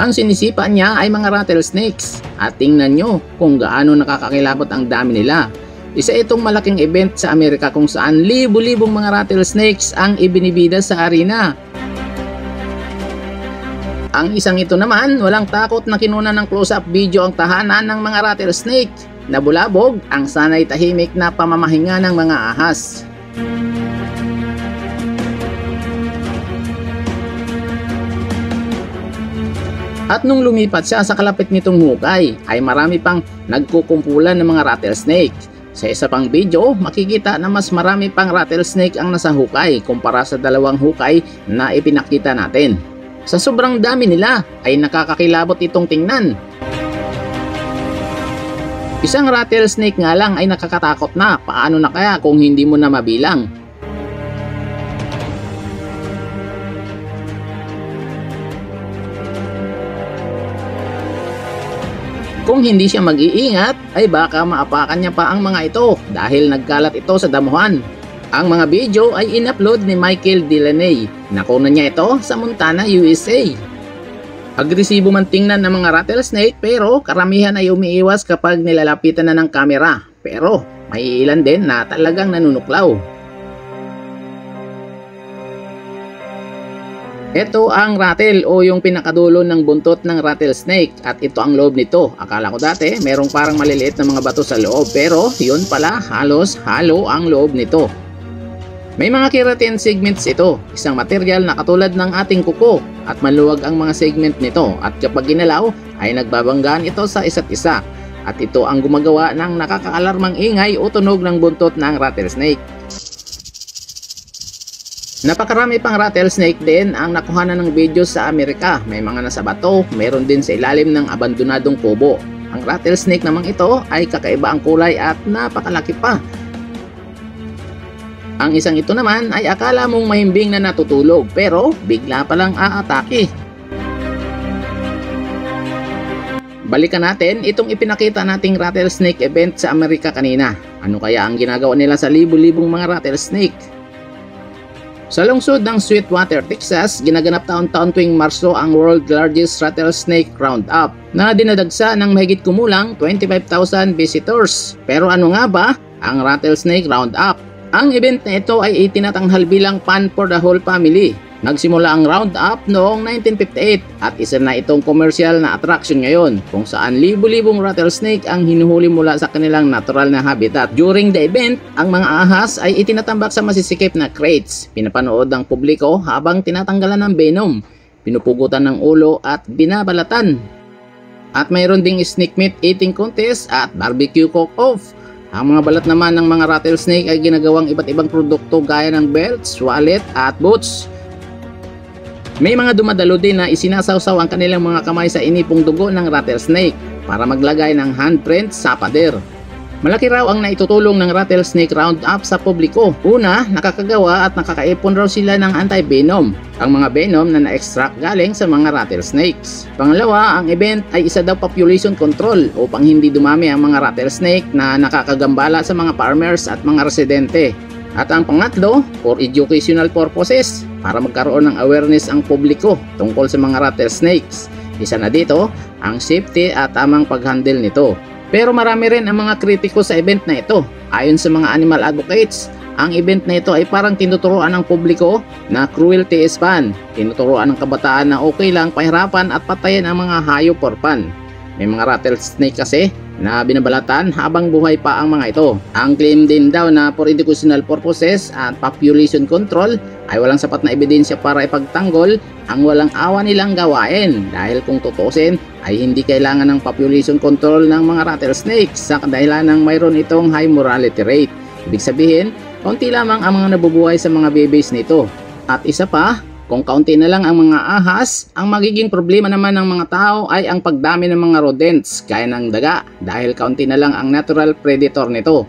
Ang sinisipa niya ay mga rattlesnakes at tingnan nyo kung gaano nakakakilabot ang dami nila. Isa itong malaking event sa Amerika kung saan libo-libong mga rattlesnakes ang ibinibida sa arena. Ang isang ito naman, walang takot na kinuna ng close-up video ang tahanan ng mga rattlesnake. Nabulabog ang sanay tahimik na pamamahinga ng mga ahas. At nung lumipat siya sa kalapit nitong hukay, ay marami pang nagkukumpulan ng mga rattlesnake. Sa isa pang video, makikita na mas marami pang rattlesnake ang nasa hukay kumpara sa dalawang hukay na ipinakita natin. Sa sobrang dami nila ay nakakakilabot itong tingnan. Isang rattlesnake nga lang ay nakakatakot na, paano na kaya kung hindi mo na mabilang? Kung hindi siya mag-iingat ay baka maapakan niya pa ang mga ito dahil nagkalat ito sa damuhan. Ang mga video ay in-upload ni Michael Delaney. Nakuna niya ito sa Montana, USA. Agresibo man tingnan ng mga rattlesnake pero karamihan ay umiiwas kapag nilalapitan na ng kamera. Pero may ilan din na talagang nanunuklaw. Ito ang rattle o yung pinakadulo ng buntot ng rattlesnake at ito ang loob nito. Akala ko dati merong parang maliliit na mga bato sa loob pero yun pala halos halo ang loob nito. May mga keratin segments ito, isang material na katulad ng ating kuko at maluwag ang mga segment nito at kapag ginalaw ay nagbabanggaan ito sa isa't isa at ito ang gumagawa ng nakakaalarmang ingay o tunog ng buntot ng rattlesnake. Napakarami pang rattlesnake din ang nakuhanan ng video sa Amerika. May mga nasa bato, meron din sa ilalim ng abandonadong kubo. Ang rattlesnake namang ito ay kakaiba ang kulay at napakalaki pa. Ang isang ito naman ay akala mong mahimbing na natutulog pero bigla palang aatake. Balikan natin itong ipinakita nating rattlesnake event sa Amerika kanina. Ano kaya ang ginagawa nila sa libo-libong mga rattlesnake? Sa lungsod ng Sweetwater, Texas, ginaganap taon-taon tuwing Marso ang World Largest Rattlesnake Roundup na dinadagsa ng mahigit kumulang 25,000 visitors. Pero ano nga ba ang Rattlesnake Roundup? Ang event na ito ay itinatanghal bilang fun for the whole family. Nagsimula ang Roundup noong 1958 at isa na itong commercial na attraction ngayon kung saan libo-libong rattlesnake ang hinuhuli mula sa kanilang natural na habitat. During the event, ang mga ahas ay itinatambak sa masisikip na crates. Pinapanood ng publiko habang tinatanggalan ng venom, pinupugutan ng ulo at binabalatan. At mayroon ding snake meat eating contest at barbecue cook-off. Ang mga balat naman ng mga rattlesnake ay ginagawang iba't ibang produkto gaya ng belts, wallet at boots. May mga dumadalo din na isinasawsaw ang kanilang mga kamay sa inipong dugo ng rattlesnake para maglagay ng handprint sa pader. Malaki raw ang naitutulong ng Rattlesnake Roundup sa publiko. Una, nakakagawa at nakakaipon raw sila ng anti-venom, ang mga venom na na-extract galing sa mga rattlesnakes. Pangalawa, ang event ay isa daw population control upang hindi dumami ang mga rattlesnake na nakakagambala sa mga farmers at mga residente. At ang pangatlo, for educational purposes, para magkaroon ng awareness ang publiko tungkol sa mga rattlesnakes. Isa na dito, ang safety at tamang pag-handle nito. Pero marami rin ang mga kritiko sa event na ito. Ayon sa mga animal advocates, ang event na ito ay parang tinuturuan ng publiko na cruelty is fun. Tinuturuan ng kabataan na okay lang pahirapan at patayin ang mga hayop for fun. May mga rattlesnake kasi na binabalatan habang buhay pa ang mga ito. Ang claim din daw na for educational purposes at population control ay walang sapat na ebidensya para ipagtanggol ang walang awa nilang gawain dahil kung tutusin ay hindi kailangan ng population control ng mga rattlesnakes sa kadahilan ng mayroon itong high mortality rate. Ibig sabihin, kaunti lamang ang mga nabubuhay sa mga babies nito. At isa pa, kung kaunti na lang ang mga ahas, ang magiging problema naman ng mga tao ay ang pagdami ng mga rodents gaya ng daga dahil kaunti na lang ang natural predator nito.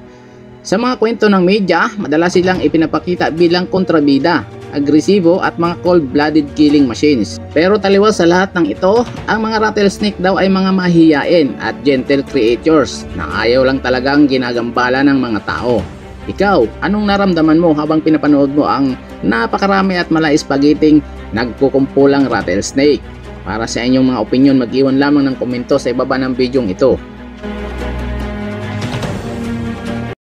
Sa mga kwento ng media, madalas silang ipinapakita bilang kontrabida, agresibo at mga cold-blooded killing machines. Pero taliwas sa lahat ng ito, ang mga rattlesnake daw ay mga mahiyain at gentle creatures na ayaw lang talagang ginagambala ng mga tao. Ikaw, anong naramdaman mo habang pinapanood mo ang napakarami at malais pagiting nagkukumpulang rattlesnake? Para sa inyong mga opinion, mag-iwan lamang ng komento sa ibaba ng bidyong ito.